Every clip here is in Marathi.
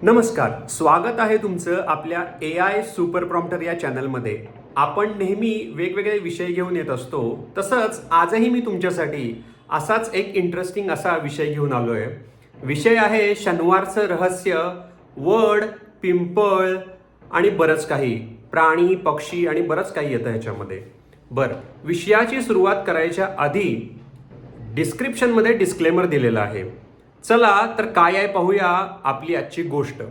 नमस्कार, स्वागत आहे तुमचं आपल्या AI सुपर प्रॉम्प्टर या चॅनलमध्ये. आपण नेहमी वेगवेगळे विषय घेऊन येत असतो. तसंच आजही मी तुमच्यासाठी असाच एक इंटरेस्टिंग असा विषय घेऊन आलो आहे. विषय आहे शनिवारचं रहस्य, वड, पिंपळ आणि बरंच काही प्राणी, पक्षी आणि बरंच काही येतं ह्याच्यामध्ये. बरं, विषयाची सुरुवात करायच्या आधी डिस्क्रिप्शनमध्ये डिस्क्लेमर दिलेलं आहे. चला तर काय आहे पाहूया आपली आजची गोष्ट.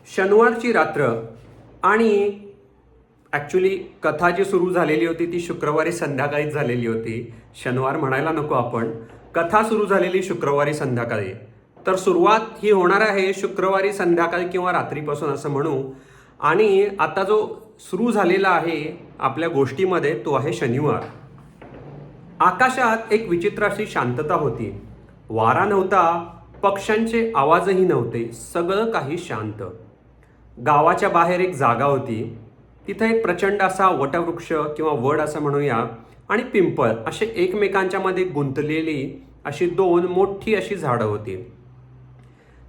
शनिवारची रात्र आणि ॲक्च्युली कथा जी सुरू झालेली होती ती शुक्रवारी संध्याकाळीच झालेली होती. शनिवार म्हणायला नको आपण. कथा सुरू झालेली शुक्रवारी संध्याकाळी. तर सुरुवात ही होणार आहे शुक्रवारी संध्याकाळी किंवा रात्रीपासून असं म्हणू. आणि आता जो सुरू झालेला आहे आपल्या गोष्टीमध्ये तो आहे शनिवार. आकाशात एक विचित्र अशी शांतता होती. वारा नव्हता, पक्ष्यांचे आवाजही नव्हते, सगळं काही शांत. गावाच्या बाहेर एक जागा होती. तिथं एक प्रचंड असा वटवृक्ष किंवा वड असं म्हणूया आणि पिंपळ असे एकमेकांच्या मध्ये गुंतलेली अशी दोन मोठी अशी झाडं होती.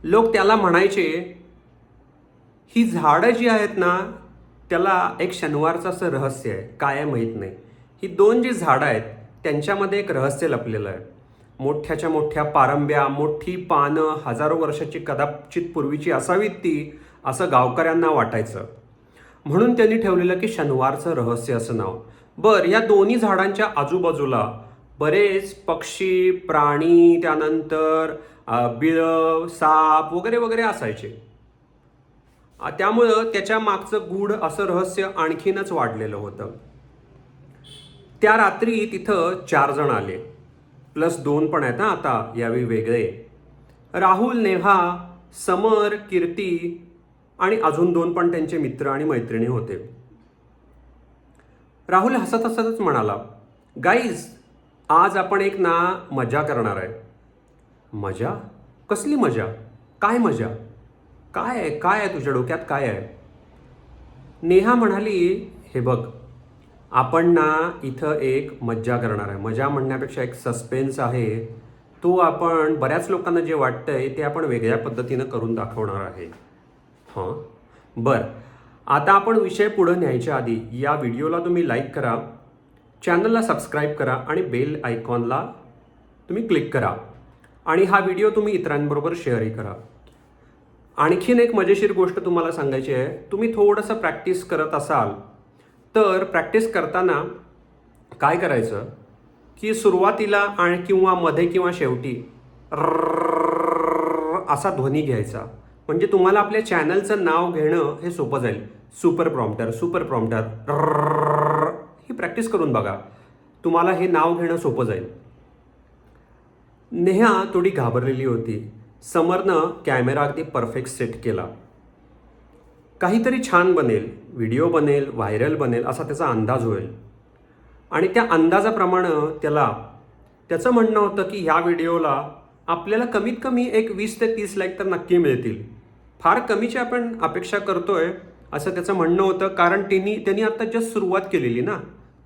लोक त्याला म्हणायचे, ही झाडं जी आहेत ना त्याला एक शनिवारचं असं रहस्य आहे, काय आहे माहीत नाही. ही दोन जी झाडं आहेत त्यांच्यामध्ये एक रहस्य लपलेलं आहे. मोठ्याच्या मोठ्या पारंब्या, मोठी पानं, हजारो वर्षाची कदाचित पूर्वीची असावीत ती, असं गावकऱ्यांना वाटायचं. म्हणून त्यांनी ठेवलेलं की शनिवारचं रहस्य असं नाव. बरं, या दोन्ही झाडांच्या आजूबाजूला बरेच पक्षी, प्राणी, त्यानंतर बिळं, साप वगैरे वगैरे असायचे. त्यामुळं त्याच्या मागचं गूढ असं रहस्य आणखीनच वाढलेलं होतं. त्या रात्री तिथं 4 जण आले, प्लस 2 पण आहेत ना आता यावेळी वेगळे. राहुल, नेहा, समर, कीर्ती आणि अजून 2 पण त्यांचे मित्र आणि मैत्रिणी होते. राहुल हसत हसतच म्हणाला, गाईज, आज आपण एक ना मजा करणार आहे. मजा? कसली मजा? काय मजा? काय आहे, काय आहे तुझ्या डोक्यात, काय आहे? नेहा म्हणाली, हे बघ, आपण ना इथं एक मज्जा करणार आहे. मजा म्हणण्यापेक्षा एक सस्पेन्स आहे. तो आपण बऱ्याच लोकांना जे वाटतंय ते आपण वेगळ्या पद्धतीनं करून दाखवणार आहे. हां, बरं, आता आपण विषय पुढं न्यायच्या आधी या व्हिडिओला तुम्ही लाईक करा, चॅनलला सबस्क्राईब करा आणि बेल आयकॉनला तुम्ही क्लिक करा. आणि हा व्हिडिओ तुम्ही इतरांबरोबर शेअरही करा. आणखीन एक मजेशीर गोष्ट तुम्हाला सांगायची आहे. तुम्ही थोडंसं प्रॅक्टिस करत असाल तर प्रॅक्टिस करताना काय करायचं की सुरुवातीला आणि किंवा मध्ये किंवा शेवटी असा ध्वनी घ्यायचा. म्हणजे तुम्हाला आपल्या चॅनलचं नाव घेणं हे सोपं जाईल. सुपर प्रॉम्प्टर, सुपर प्रॉम्प्टर, ही प्रॅक्टिस करून बघा, तुम्हाला हे नाव घेणं सोपं जाईल. नेहा थोडी घाबरलेली होती. समरनं कॅमेरा अगदी परफेक्ट सेट केला. काहीतरी छान बनेल, व्हिडिओ बनेल, व्हायरल बनेल असा त्याचा अंदाज होईल. आणि त्या अंदाजाप्रमाणे त्याचं म्हणणं होतं की ह्या व्हिडिओला आपल्याला कमीत कमी एक 20 ते 30 लाईक तर नक्की मिळतील. फार कमीची आपण अपेक्षा करतोय असं त्याचं म्हणणं होतं. कारण त्यांनी आता जस्ट सुरुवात केलेली ना,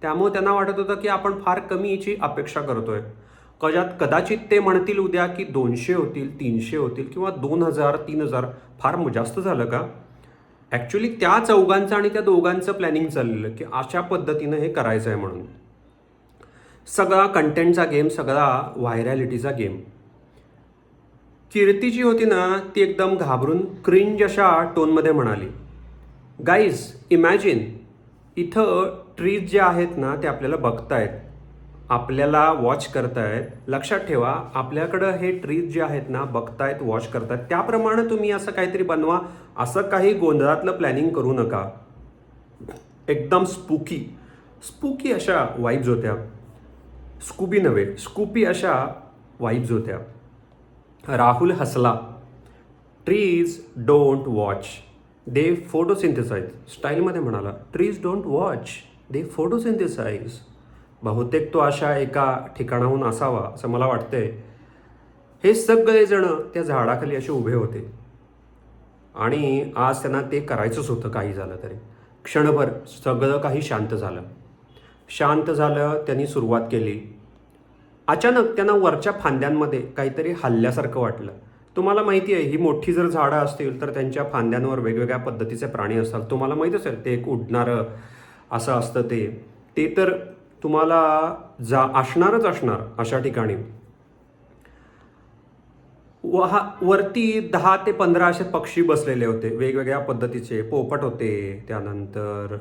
त्यामुळे त्यांना वाटत होतं की आपण फार कमीची अपेक्षा करतोय. कदाचित ते म्हणतील उद्या की 200 होतील, 300 होतील किंवा 2000, 3000. फार जास्त झालं का? ॲक्च्युली त्या चौघांचं आणि त्या दोघांचं प्लॅनिंग चाललेलं की अशा पद्धतीनं हे करायचं आहे म्हणून. सगळा कंटेंटचा गेम, सगळा व्हायरॅलिटीचा गेम. कीर्ती जी होती ना ती एकदम घाबरून क्रिंज अशा टोनमध्ये म्हणाली, गाईज, इमॅजिन इथं ट्रीज जे आहेत ना ते आपल्याला बघतायत, आपल्याला वॉच करतायत. लक्षात ठेवा, आपल्याकडं हे ट्रीज जे आहेत ना बघतायत, वॉच करतायत. त्याप्रमाणे तुम्ही असं काहीतरी बनवा. असं काही गोंधळातलं प्लॅनिंग करू नका. एकदम स्पूकी अशा वाईब्स होत्या. स्कूबी नव्हे, स्कूपी अशा वाईब्स होत्या. राहुल हसला. Trees don't watch, they photosynthesise स्टाईलमध्ये म्हणाला. Trees don't watch, they photosynthesise. बहुतेक तो अशा एका ठिकाणाहून असावा असं मला वाटतंय. हे सगळेजण त्या झाडाखाली असे उभे होते आणि आज त्यांना ते करायचंच होतं काही झालं तरी. क्षणभर सगळं काही शांत झालं. त्यांनी सुरुवात केली. अचानक त्यांना वरच्या फांद्यांमध्ये काहीतरी हल्ल्यासारखं वाटलं. तो तुम्हाला माहिती आहे, ही मोठी जर झाडं असतील तर त्यांच्या फांद्यांवर वेगवेगळ्या पद्धतीचे प्राणी असतात. तुम्हाला माहीत असेल, ते एक उडणारं असं असतं ते तर तुम्हाला असणारच असणार अशा ठिकाणी. वरती 10 ते 15 असे पक्षी बसलेले होते, वेगवेगळ्या पद्धतीचे. पोपट होते, त्यानंतर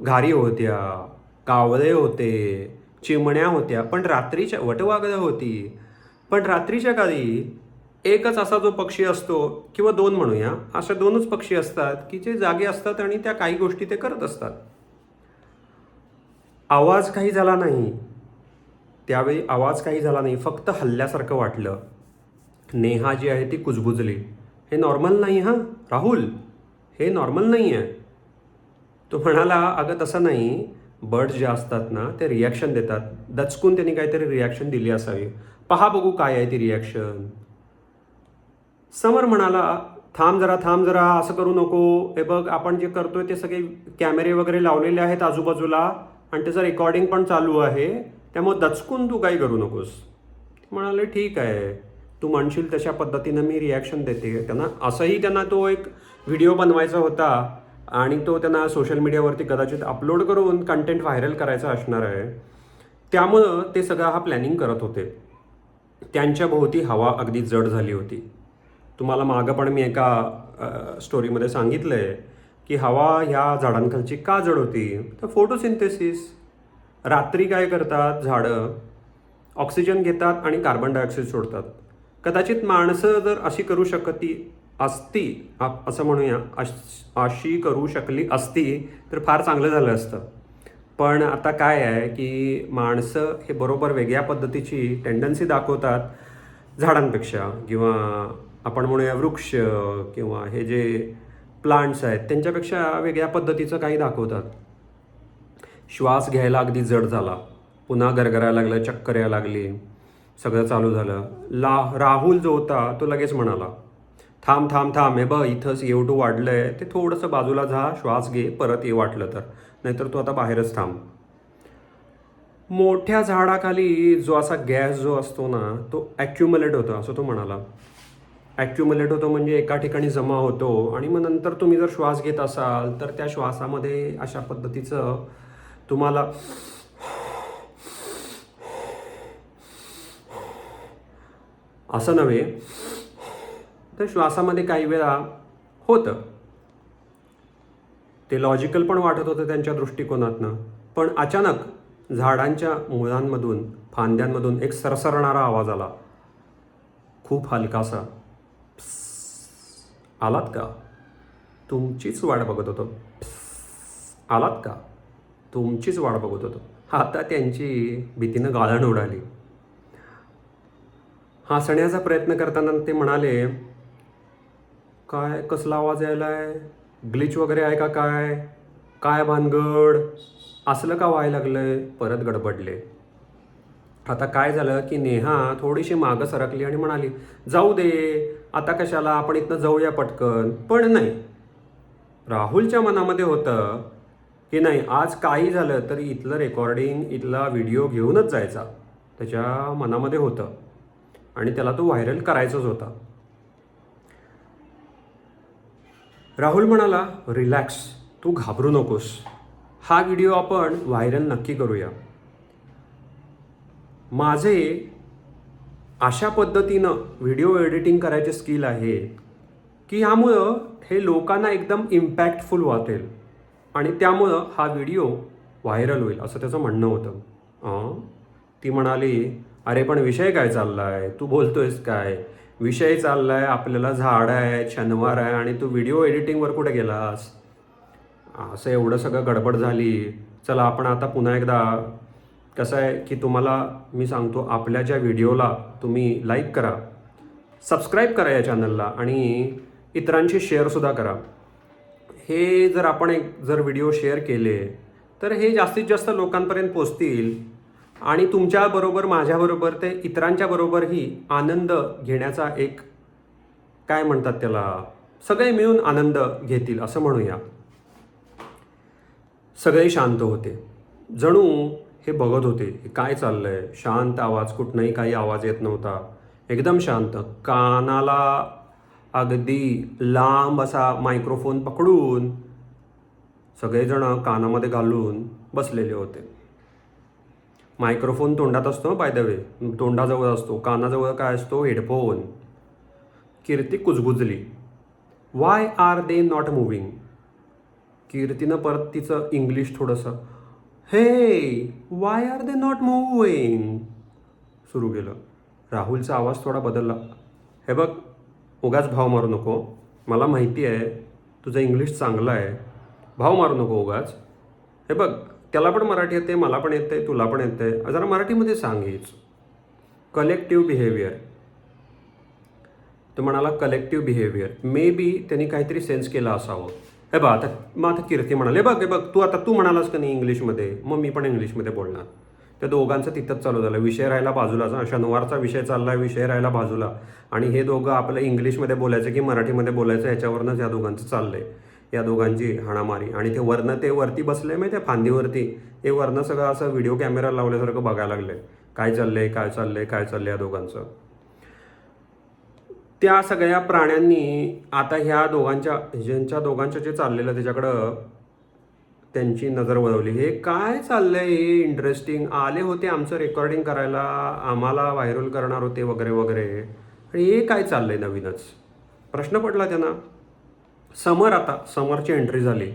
घारी होत्या, कावळे होते, चिमण्या होत्या, पण रात्रीच्या वटवाघळं होती. पण रात्रीच्या काळी एकच असा जो पक्षी असतो, किंवा 2 म्हणूया, अशा 2च पक्षी असतात की जे जागे असतात आणि त्या काही गोष्टी ते करत असतात. आवाज काही झाला नाही त्यावेळी, आवाज काही झाला नाही, फक्त हल्ल्यासारखं वाटलं. नेहा जी आहे ती कुजबुजली. हे नॉर्मल नाही हां राहुल, हे नॉर्मल नाही आहे. तो म्हणाला, अगं तसं नाही, बर्ड्स जे असतात ना ते रिॲक्शन देतात. दचकून त्यांनी काहीतरी रिॲक्शन दिली असावी, पहा बघू काय आहे ती रिॲक्शन. समर म्हणाला, थांब जरा, असं करू नको. हे बघ, आपण जे करतोय ते सगळे कॅमेरे वगैरे लावलेले आहेत आजूबाजूला, आणि त्याचं रेकॉर्डिंग पण चालू आहे, त्यामुळे दचकून तू काही करू नकोस. म्हणाले, ठीक आहे, तू म्हणशील तशा पद्धतीनं मी रिॲक्शन देते. त्यांना तो एक व्हिडिओ बनवायचा होता आणि तो त्यांना सोशल मीडियावरती कदाचित अपलोड करून कंटेंट व्हायरल करायचा असणार आहे. त्यामुळं ते सगळं हा प्लॅनिंग करत होते. त्यांच्या भोवती हवा अगदी जड झाली होती. तुम्हाला मागं पण मी एका स्टोरीमध्ये सांगितलं आहे की हवा ह्या झाडांखालची का जड होती, तर फोटोसिंथेसिस. रात्री काय करतात झाडं, ऑक्सिजन घेतात आणि कार्बन डायऑक्साईड सोडतात. कदाचित माणसं जर अशी करू शकती असती, असं म्हणूया, अशी करू शकली असती तर फार चांगलं झालं असतं. पण आता काय आहे की माणसं हे बरोबर वेगळ्या पद्धतीची टेंडन्सी दाखवतात झाडांपेक्षा, किंवा आपण म्हणूया वृक्ष किंवा हे जे प्लांट्स आहेत त्यांच्यापेक्षा वेगळ्या पद्धतीचं काही दाखवतात. श्वास घ्यायला अगदी जड झाला, पुन्हा गरगरायला लागलं, चक्कर यायला लागली, सगळं चालू झालं. राहुल जो होता तो लगेच म्हणाला, थांब थांब थांब, हे बघ इथंच एवढं वाढलं आहे, ते थोडंसं बाजूला जा, श्वास घे, परत ये वाटलं तर, नाहीतर तू आता बाहेरच थांब. मोठ्या झाडाखाली जो असा गॅस जो असतो ना तो ॲक्युमुलेट होतो, असं तो म्हणाला. ॲक्युमुलेट होतो म्हणजे एका ठिकाणी जमा होतो, आणि मग नंतर तुम्ही जर श्वास घेत असाल तर त्या श्वासामध्ये अशा पद्धतीचं तुम्हाला असं नव्हे तर श्वासामध्ये काही वेळा होतं. ते लॉजिकल पण वाटत होतं त्यांच्या दृष्टिकोनातनं. पण अचानक झाडांच्या मुळांमधून, फांद्यांमधून एक सरसरणारा आवाज आला, खूप हलकासा. आलात का, तुमचीच वाट बघत होतो. आलात का, तुमचीच वाट बघत होतो. आता त्यांची भीतीनं गाळण उडाली. हसण्याचा प्रयत्न करताना ते म्हणाले, काय कसला आवाज यायलाय, ग्लिच वगैरे आहे का, काय काय भानगड, असलं का व्हायला लागलंय. परत गडबडले. आता काय झालं की नेहा थोडीशी मागं सरकली आणि म्हणाली, जाऊ दे, आता कशाला, आपण इथनं जाऊया पटकन. पण नाही, राहुलच्या मनामध्ये होतं की नाही, आज काही झालं तरी इथलं रेकॉर्डिंग, इथला व्हिडिओ घेऊनच जायचा. त्याच्या मनामध्ये होतं आणि त्याला तो व्हायरल करायचाच होता. राहुल म्हणाला, रिलॅक्स, तू घाबरू नकोस, हा व्हिडिओ आपण व्हायरल नक्की करूया. माझे अशा पद्धतीनं व्हिडिओ एडिटिंग करायचे स्किल आहे की ह्यामुळं हे लोकांना एकदम इम्पॅक्टफुल वाटेल आणि त्यामुळं हा व्हिडिओ व्हायरल होईल, असं त्याचं म्हणणं होतं. ती म्हणाली, अरे पण विषय काय चालला आहे, तू बोलतोयस काय, विषय चालला आहे आपल्याला झाड आहे, शनिवार आहे, आणि तू व्हिडिओ एडिटिंगवर कुठे गेलास. असं एवढं सगळं गडबड झाली. चला आपण आता पुन्हा एकदा, कसं आहे की तुम्हाला मी सांगतो, आपल्या ज्या व्हिडिओला तुम्ही लाईक करा, सबस्क्राईब करा या चॅनलला, आणि इतरांशी शेअरसुद्धा करा. हे जर आपण जर व्हिडिओ शेअर केले तर हे जास्तीत जास्त लोकांपर्यंत पोचतील, आणि तुमच्याबरोबर, माझ्याबरोबर, ते इतरांच्या बरोबरही आनंद घेण्याचा एक, काय म्हणतात त्याला, सगळे मिळून आनंद घेतील असं म्हणूया. सगळे शांत होते, जणू हे बघत होते काय चाललंय. शांत आवाज, कुठनंही काही आवाज येत नव्हता. एकदम शांत, कानाला अगदी लांब असा मायक्रोफोन पकडून सगळेजण कानामध्ये घालून बसलेले होते. मायक्रोफोन तोंडात असतो बाय द वे, तोंडाजवळ असतो. कानाजवळ काय असतो? हेडफोन. कीर्ती कुजबुजली. Why are they not moving? कीर्तीनं परत तिचं इंग्लिश थोडंसं, हे why are they not moving सुरू केलं. राहुलचा आवाज थोडा बदलला. हे बघ, उगाच भाव मारू नको. मला माहिती आहे तुझं इंग्लिश चांगलं आहे, भाव मारू नको उगाच. हे बघ, त्याला पण मराठी येते, मला पण येते, तुला पण येते, जरा मराठीमध्ये सांग. हीच कलेक्टिव्ह बिहेवियर. तो म्हणाला कलेक्टिव्ह बिहेवियर. मे बी त्यांनी काहीतरी सेन्स केला असावं. हे बघ, आता कीर्ती म्हणाले, बघ तू म्हणालास का नाही इंग्लिशमध्ये, मग मी पण इंग्लिशमध्ये बोलणार. त्या दोघांचं तिथंच चालू झालं. विषय राहिला बाजूला, शनिवारचा विषय चालला, विषय राहिला बाजूला. आणि हे दोघं आपलं इंग्लिशमध्ये बोलायचं की मराठीमध्ये बोलायचं ह्याच्यावरनंच या दोघांचं चाललंय. या दोघांची हाणामारी. आणि ते वरती बसले माहिती आहे फांदीवरती, हे वरनं सगळं असं व्हिडिओ कॅमेरा लावल्यासारखं बघायला लागले काय चाललंय या दोघांचं. त्या सगळ्या प्राण्यांनी आता ह्या दोघांच्या जे चाललेलं त्याच्याकडं त्यांची नजर वळवली. हे काय चाललंय, हे इंटरेस्टिंग. आले होते आमचं रेकॉर्डिंग करायला, आम्हाला व्हायरल करणार होते वगैरे वगैरे, आणि हे काय चाललंय नवीनच, प्रश्न पडला त्यांना. समरची एंट्री झाली.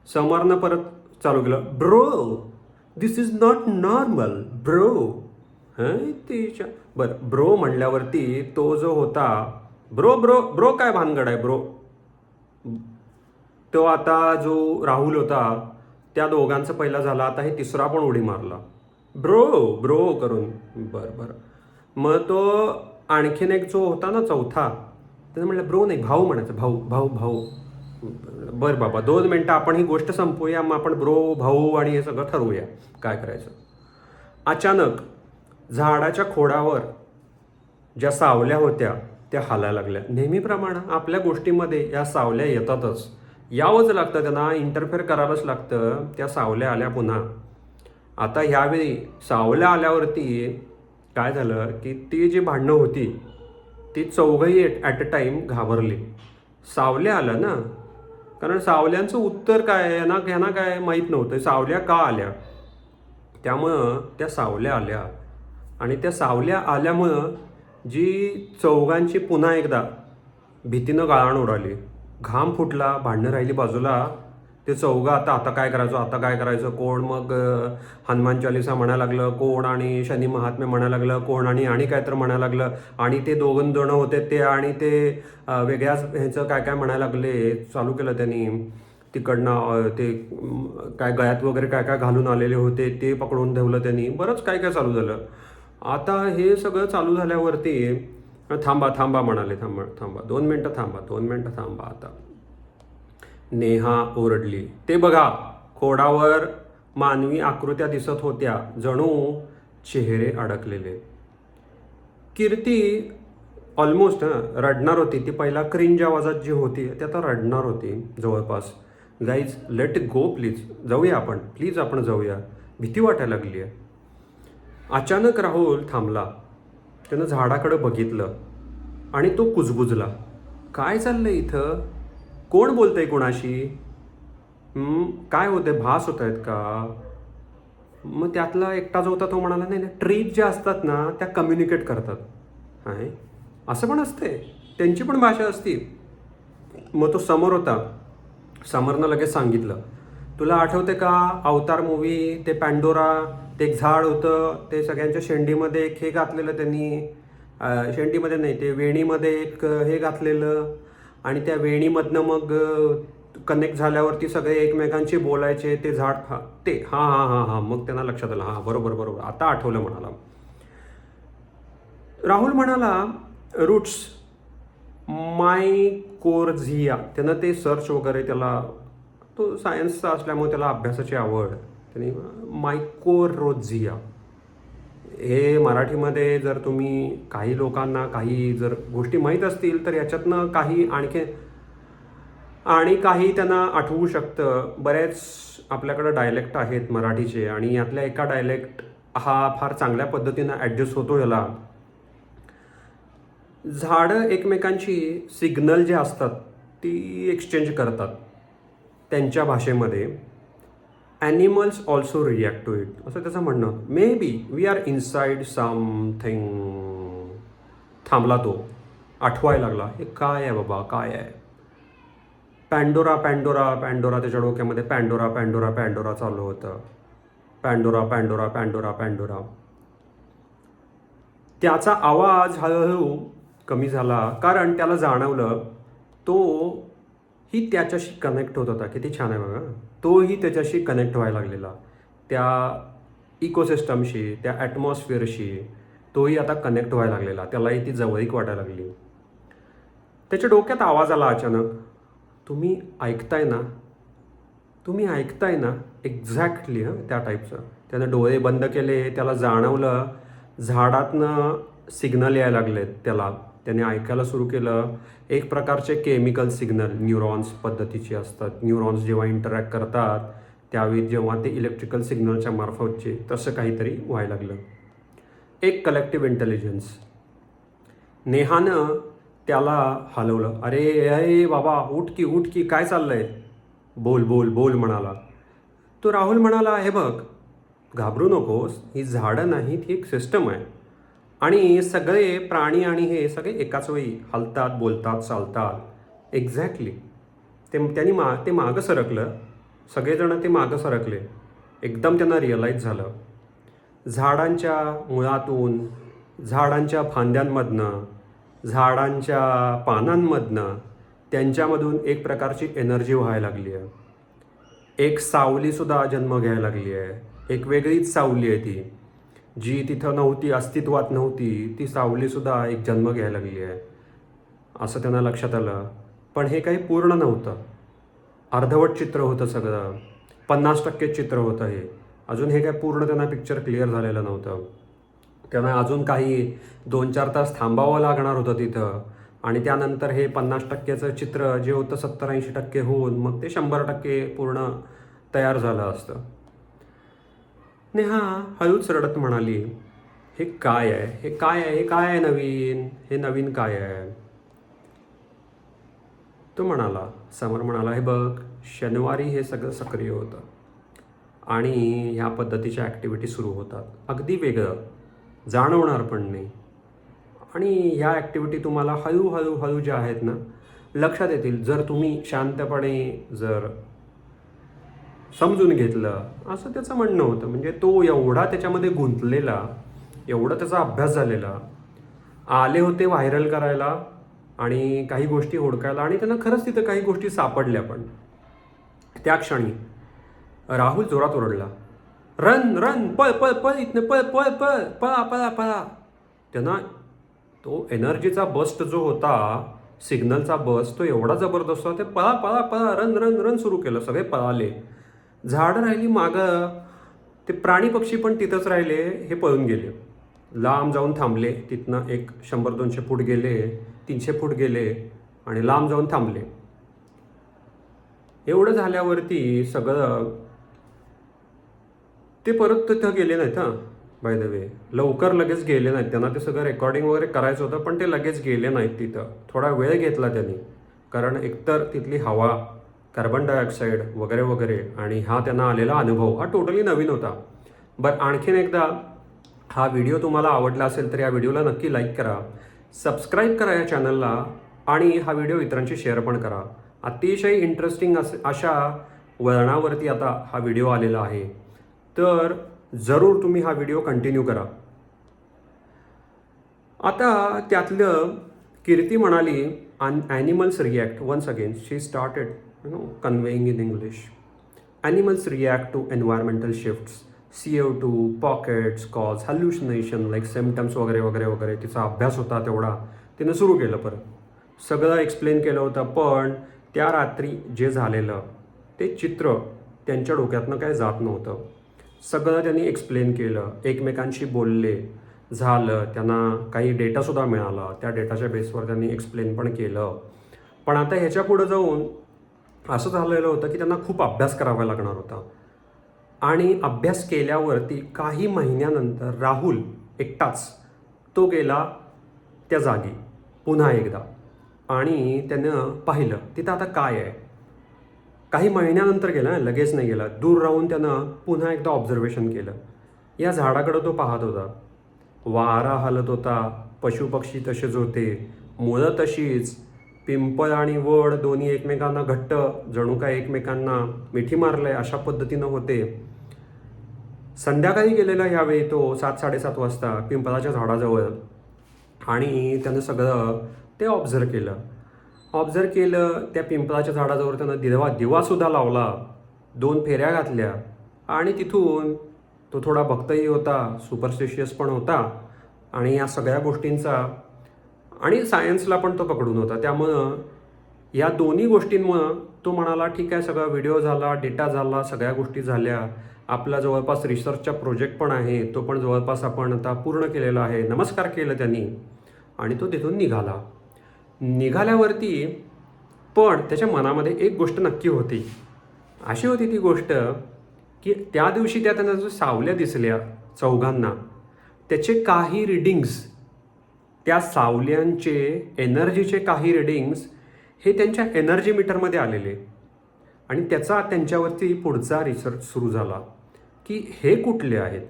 समरनं परत चालू केलं, bro this is not normal bro. बरं, ब्रो म्हणल्यावरती तो जो होता, ब्रो ब्रो ब्रो काय भानगड आहे ब्रो, तो आता जो राहुल होता त्या दोघांचा पहिला झाला, आता हे तिसरा पण उडी मारला ब्रो ब्रो करून. बरं, मग तो आणखीन एक जो होता ना चौथा, त्यानं म्हटलं ब्रो नाही, भाऊ म्हणायचं, भाऊ. बरं बाबा, 2 मिनटं आपण ही गोष्ट संपवूया, मग आपण ब्रो भाऊ आणि हे सगळं ठरवूया काय करायचं. अचानक झाडाच्या खोडावर ज्या सावल्या होत्या त्या हालायला लागल्या. नेहमीप्रमाणे आपल्या गोष्टीमध्ये या सावल्या येतातच, यावंच लागतं, त्यांना इंटरफेअर करायलाच लागतं. त्या सावल्या आल्या पुन्हा. आता ह्यावेळी सावल्या आल्यावरती काय झालं की ती जी भांडणं होती ती चौघही ॲट अ टाईम घाबरली. सावल्या आल्या ना, कारण सावल्यांचं उत्तर काय यांना काय माहीत नव्हतं, सावल्या का आल्या. त्यामुळं त्या सावल्या आल्या, आणि त्या सावल्या आल्यामुळं जी चौघांची पुन्हा एकदा भीतीनं गाळण उडाली. घाम फुटला, भांडणं राहिली बाजूला. ते चौघं आता काय करायचं, कोण मग हनुमान चालिसा म्हणायला लागलं, कोण आणि शनी महात्म्य म्हणायला लागलं, कोण आणि काय तर म्हणायला लागलं. आणि ते 2 जण होते ते, आणि ते वेगळ्याच ह्याचं काय म्हणायला लागले चालू केलं त्यांनी. तिकडनं ते काय गळ्यात वगैरे काय घालून आलेले होते ते पकडून ठेवलं त्यांनी. बरंच काय चालू झालं. आता हे सगळं चालू झाल्यावरती थांबा म्हणाले, थांबा 2 मिनटं थांबा. आता नेहा ओरडली, ते बघा खोडावर मानवी आकृत्या दिसत होत्या, जणू चेहरे अडकलेले. कीर्ती ऑलमोस्ट रडणार होती. ती पहिला क्रिंज आवाजात जी होती ती आता रडणार होती जवळपास. गाईज लेट गो प्लीज, जाऊया आपण, प्लीज आपण जाऊया, भीती वाटायला लागली आहे. अचानक राहुल थांबला. त्यानं झाडाकडे बघितलं आणि तो कुजबुजला. काय चाललंय इथं, कोण बोलतंय कोणाशी, काय होतंय, भास होत आहेत का. मग त्यातला एकटा जो होता तो म्हणाला, नाही ट्रीज ज्या असतात ना त्या कम्युनिकेट करतात. आहे असं पण असते, त्यांची पण भाषा असती. मग तो समोर होता, समरनं लगेच सांगितलं, तुला आठवते का अवतार मूवी, ते पॅन्डोरा, ते एक झाड होतं, ते सगळ्यांच्या शेंडीमध्ये एक हे घातलेलं त्यांनी, शेंडीमध्ये नाही ते वेणीमध्ये एक हे घातलेलं, आणि त्या वेणीमधनं मग कनेक्ट झाल्यावरती सगळे एकमेकांशी बोलायचे, ते झाड. हां मग त्यांना लक्षात आलं, हां बरोबर आता आठवलं म्हणाला. राहुल म्हणाला, रूट्स मायकोरझिया. त्यानं ते सर्च वगैरे, त्याला तो सायन्सचा असल्यामुळे त्याला अभ्यासाची आवड. त्यांनी मायकोरोझिया हे मराठीमध्ये, जर तुम्ही काही लोकांना काही जर गोष्टी माहीत असतील तर याच्यातनं काही आणि काही त्यांना आठवू शकतं. बरेच आपल्याकडं डायलेक्ट आहेत मराठीचे, आणि यातल्या एका डायलेक्ट हा फार चांगल्या पद्धतीनं ॲडजस्ट होतो याला. झाडं एकमेकांची सिग्नल जे असतात ती एक्सचेंज करतात त्यांच्या भाषेमध्ये. Animals also react to it असं त्याचं म्हणणं. Maybe we are inside something. थांबला तो, आठवायला लागला, हे काय आहे बाबा, काय आहे. पॅन्डोरा पॅन्डोरा पॅन्डोरा, त्याच्या डोक्यामध्ये पॅन्डोरा पॅन्डोरा पॅन्डोरा चालू होतं. Pandora Pandora Pandora Pandora. त्याचा आवाज हळूहळू कमी झाला, कारण त्याला जाणवलं तो ही त्याच्याशी कनेक्ट होत होता. किती छान आहे बघा. तोही त्याच्याशी कनेक्ट व्हायला लागलेला, त्या इकोसिस्टमशी, त्या ॲटमॉस्फिअरशी तोही आता कनेक्ट व्हायला लागलेला. त्यालाही ती जवळीक वाटायला लागली. त्याच्या डोक्यात आवाज आला अचानक, तुम्ही ऐकताय ना, तुम्ही ऐकताय ना. एक्झॅक्टली त्या टाईपचं. त्यानं डोळे बंद केले. त्याला जाणवलं झाडातनं सिग्नल यायला लागलेत त्याला. त्याने ऐकायला सुरू केलं. एक प्रकारचे केमिकल सिग्नल न्यूरॉन्स पद्धतीचे असतात. न्यूरॉन्स जेव्हा इंटरॅक्ट करतात त्यावेळी जेव्हा ते इलेक्ट्रिकल सिग्नलच्या मार्फतचे तसं काहीतरी व्हायला लागलं. एक कलेक्टिव्ह इंटेलिजन्स. नेहानं त्याला हलवलं. अरे बाबा, उठ की काय चाललंय, बोल बोल बोल म्हणाला. तो राहुल म्हणाला, हे बघ, घाबरू नकोस, ही झाडं नाही, ती एक सिस्टम आहे. आणि सगळे प्राणी आणि हे सगळे एकाच वेळी हलतात, बोलतात, चालतात. एक्झॅक्टली. ते मागं सरकलं. सगळेजण ते मागं सरकले. एकदम त्यांना रिअलाईज झालं, झाडांच्या मुळातून, झाडांच्या फांद्यांमधनं, झाडांच्या पानांमधनं त्यांच्यामधून एक प्रकारची एनर्जी व्हायला लागली आहे. एक सावलीसुद्धा जन्म घ्यायला लागली आहे. एक वेगळीच सावली आहे ती, जी तिथं नव्हती, अस्तित्वात नव्हती. ती सावलीसुद्धा एक जन्म घ्यायला लागली आहे असं त्यांना लक्षात आलं. पण हे काही पूर्ण नव्हतं. अर्धवट चित्र होतं सगळं. 50% चित्र होतं हे. अजून हे काय पूर्ण त्यांना पिक्चर क्लिअर झालेलं नव्हतं. त्यांना अजून काही 2-4 तास थांबावं लागणार होतं तिथं. आणि त्यानंतर हे 50%चं चित्र जे होतं 70-80% होऊन मग ते 100% पूर्ण तयार झालं असतं. नेहा हळूच रडत म्हणाली, हे काय आहे, हे काय आहे, हे काय आहे नवीन, हे नवीन काय आहे. तो म्हणाला, समर म्हणाला, हे बघ, शनिवारी हे सगळं सक्रिय होतं आणि ह्या पद्धतीच्या ॲक्टिव्हिटी सुरू होतात. अगदी वेगळं, जाणवणार पण नाही. आणि ह्या ॲक्टिव्हिटी तुम्हाला हळूहळू ज्या आहेत ना लक्षात येतील, जर तुम्ही शांतपणे जर समजून घेतलं, असं त्याचं म्हणणं होतं. म्हणजे तो एवढा त्याच्यामध्ये गुंतलेला, एवढा त्याचा अभ्यास झालेला. आले होते व्हायरल करायला आणि काही गोष्टी हुडकायला, आणि त्यांना खरंच तिथं काही गोष्टी सापडल्या. पण त्या क्षणी राहुल जोरात ओरडला, रन रन, पळ पळ पळ, इथनं पळ पळ पळ, पळा पळा पळा. त्यांना तो एनर्जीचा बस्ट जो होता, सिग्नलचा बस्ट, तो एवढा जबरदस्त होता. ते पळा पळा पळा, रन रन रन सुरू केलं. सगळे पळाले. झाडं राहिली मागं. ते प्राणी पक्षी पण तिथंच राहिले. हे पळून गेले, लांब जाऊन थांबले. तिथनं एक 100-200 फूट गेले, 300 फूट गेले आणि लांब जाऊन थांबले. एवढं झाल्यावरती सगळं ते परत तिथं गेले नाहीत. हां, बाय द वे, लवकर लगेच गेले नाहीत. त्यांना ते सगळं रेकॉर्डिंग वगैरे करायचं होतं, पण ते लगेच गेले नाहीत तिथं. थोडा वेळ घेतला त्यांनी, कारण एकतर तिथली हवा, कार्बन डायऑक्साईड वगैरे वगैरे, आणि हा त्यांना आलेला अनुभव हा टोटली नवीन होता. बरं, आणखीन एकदा, हा व्हिडिओ तुम्हाला आवडला असेल तर या व्हिडिओला नक्की लाईक करा, सबस्क्राईब करा या चॅनलला, आणि हा व्हिडिओ इतरांशी शेअर पण करा. अतिशय इंटरेस्टिंग अशा वळणावरती आता हा व्हिडिओ आलेला आहे, तर जरूर तुम्ही हा व्हिडिओ कंटिन्यू करा. आता त्यातलं कीर्ती म्हणाली, animals react, once again she started conveying in English. Animals react to environmental shifts. CO2, pockets, cause hallucination like symptoms वगैरे वगैरे वगैरे. तिचा अभ्यास होता तेवढा, तिनं सुरू केलं. परत सगळं एक्सप्लेन केलं होतं. पण त्या रात्री जे झालेलं ते चित्र त्यांच्या डोक्यातनं काय जात नव्हतं. सगळं त्यांनी एक्सप्लेन केलं, एकमेकांशी बोलले, झालं. त्यांना काही डेटासुद्धा मिळाला. त्या डेटाच्या बेसवर त्यांनी एक्सप्लेन पण केलं. पण आता ह्याच्या पुढं जाऊन असं झालेलं होतं की त्यांना खूप अभ्यास करावा लागणार होता. आणि अभ्यास केल्यावरती काही महिन्यानंतर राहुल एकटाच तो गेला त्या जागी. पुन्हा एकदा आणि त्यानं पाहिलं तिथं आता काय आहे. काही महिन्यानंतर गेला, लगेच नाही गेला. दूर राहून त्यानं पुन्हा एकदा ऑब्झर्वेशन केलं. या झाडाकडं तो पाहत होता. वारा हलत होता, पशुपक्षी तसेच होते, मुळं तशीच. पिंपळ आणि वड दोन्ही एकमेकांना घट्ट, जणू काय एकमेकांना मिठी मारलंय अशा पद्धतीनं होते. संध्याकाळी गेलेला यावेळी तो 7-7:30 वाजता पिंपळाच्या झाडाजवळ आणि त्यानं सगळं ते ऑब्झर्व केलं. त्या पिंपळाच्या झाडाजवळ त्यानं दिवासुद्धा लावला, 2 फेऱ्या घातल्या आणि तिथून तो थोडा भक्तही होता, सुपरस्टिशियस पण होता आणि या सगळ्या गोष्टींचा आणि सायन्सला पण तो पकडून होता. त्यामुळं या दोन्ही गोष्टींमुळं तो म्हणाला ठीक आहे, सगळा व्हिडिओ झाला, डेटा झाला, सगळ्या गोष्टी झाल्या. आपला जवळपास रिसर्चचा प्रोजेक्ट पण आहे, तो पण जवळपास आपण आता पूर्ण केलेला आहे. नमस्कार केलं त्यांनी आणि तो तिथून निघाल्यावरती पण त्याच्या मनामध्ये एक गोष्ट नक्की होती. अशी होती ती गोष्ट की त्या दिवशी त्यांना जो सावल्या दिसल्या चौघांना, त्याचे काही रिडिंग्स, त्या सावल्यांचे एनर्जीचे काही रिडिंग्स हे त्यांच्या एनर्जी मीटरमध्ये आलेले आणि त्याचा त्यांच्यावरती पुढचा रिसर्च सुरू झाला की हे कुठले आहेत.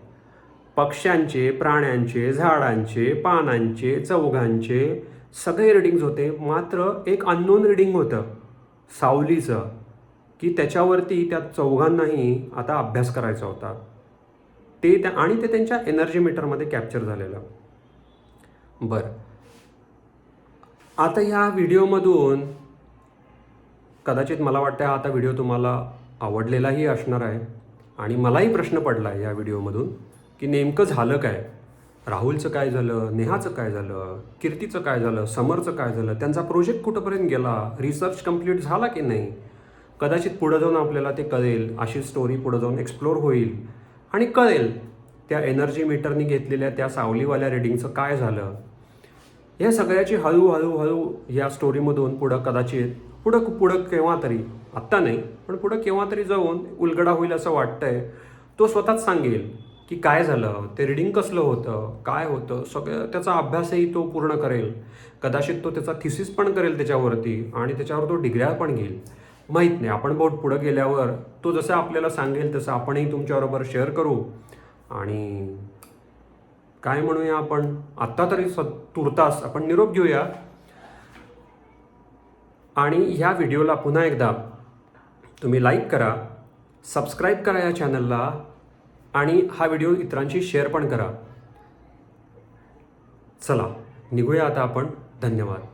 पक्ष्यांचे, प्राण्यांचे, झाडांचे, पानांचे, चौघांचे सगळे रिडिंग्स होते. मात्र एक अननोन रिडिंग होतं सावलीचं की त्याच्यावरती त्या चौघांनाही आता अभ्यास करायचा होता. आणि ते त्यांच्या एनर्जी मीटरमध्ये कॅप्चर झालेलं. बरं, आता ह्या व्हिडिओमधून कदाचित मला वाटतं आता व्हिडिओ तुम्हाला आवडलेलाही असणार आहे आणि मलाही प्रश्न पडला आहे या व्हिडिओमधून की नेमकं झालं काय. राहुलचं काय झालं, नेहाचं काय झालं, कीर्तीचं काय झालं, समरचं काय झालं, त्यांचा प्रोजेक्ट कुठंपर्यंत गेला, रिसर्च कंप्लीट झाला की नाही. कदाचित पुढं जाऊन आपल्याला ते कळेल, अशी स्टोरी पुढं जाऊन एक्सप्लोर होईल आणि कळेल त्या एनर्जी मीटरनी घेतलेल्या त्या सावलीवाल्या रिडिंगचं काय झालं. या सगळ्याची हळूहळू या स्टोरीमधून पुढं केव्हा तरी, आत्ता नाही पण पुढं केव्हा तरी जाऊन उलगडा होईल असं वाटतंय. तो स्वतःच सांगेल की काय झालं, ते रिडिंग कसलं होतं, काय होतं, सगळं त्याचा अभ्यासही तो पूर्ण करेल. कदाचित तो त्याचा थिसिस पण करेल त्याच्यावरती आणि त्याच्यावर तो डिग्र्या पण घेईल. माहीत नाही, आपण पुढं गेल्यावर तो जसं आपल्याला सांगेल तसं आपणही तुमच्याबरोबर शेअर करू. आणि काय म्हणूया आपण, आत्ता तरी तुर्तास आपण निरोप घेऊया. आणि ह्या व्हिडिओला पुन्हा एकदा तुम्ही लाईक करा, सबस्क्राईब करा या चॅनलला आणि हा व्हिडिओ इतरांशी शेअर पण करा. चला निघूया आता आपण. धन्यवाद.